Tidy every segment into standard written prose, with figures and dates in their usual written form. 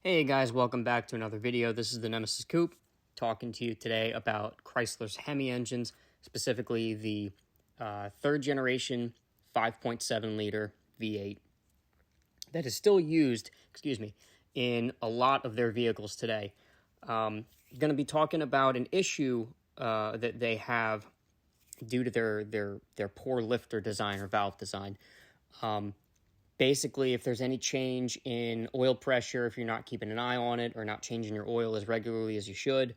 Hey guys, welcome back to another video. This is the Nemesis Coupe, talking to you today about Chrysler's Hemi engines, specifically the third generation 5.7 liter V8 that is still used, in a lot of their vehicles today. Going to be talking about an issue that they have due to their poor lifter design or valve design. Basically, if there's any change in oil pressure, if you're not keeping an eye on it or not changing your oil as regularly as you should,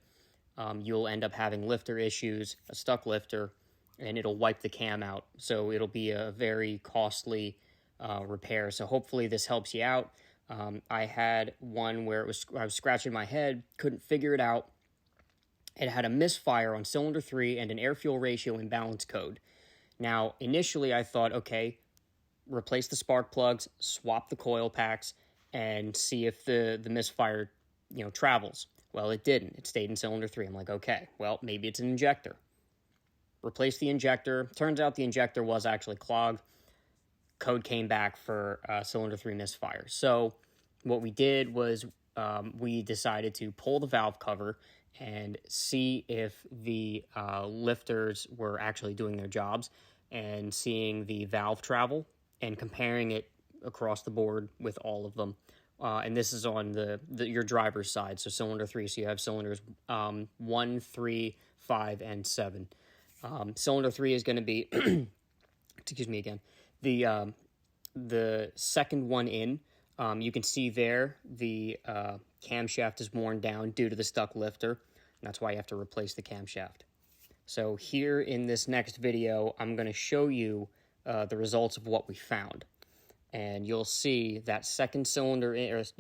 you'll end up having lifter issues, a stuck lifter, and it'll wipe the cam out. So it'll be a very costly repair. So hopefully this helps you out. I had one where I was scratching my head, couldn't figure it out. It had a misfire on cylinder 3 and an air-fuel ratio imbalance code. Now, initially I thought, okay, replace the spark plugs, swap the coil packs, and see if the misfire, travels. Well, it didn't. It stayed in cylinder 3. I'm like, okay, well, maybe it's an injector. Replace the injector. Turns out the injector was actually clogged. Code came back for cylinder 3 misfire. So what we did was we decided to pull the valve cover and see if the lifters were actually doing their jobs, and seeing the valve travel and comparing it across the board with all of them. And this is on your driver's side, so cylinder 3. So you have cylinders 1, 3, 5, and 7. Cylinder 3 is going to be, excuse me again, the second one in. You can see there the camshaft is worn down due to the stuck lifter. And that's why you have to replace the camshaft. So here in this next video, I'm going to show you the results of what we found, and you'll see that second cylinder in. Yep.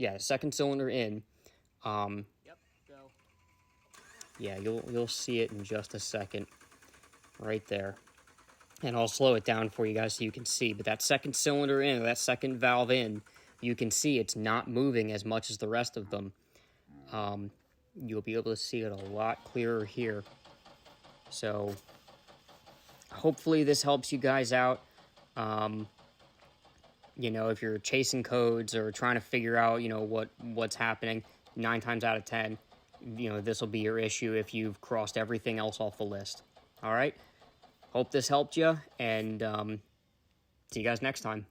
Go. Yeah, you'll see it in just a second, right there, and I'll slow it down for you guys so you can see. But that second cylinder in, or that second valve in, you can see it's not moving as much as the rest of them. You'll be able to see it a lot clearer here. So hopefully this helps you guys out. If you're chasing codes or trying to figure out, what's happening, 9 times out of 10, this will be your issue if you've crossed everything else off the list. All right. Hope this helped you, and see you guys next time.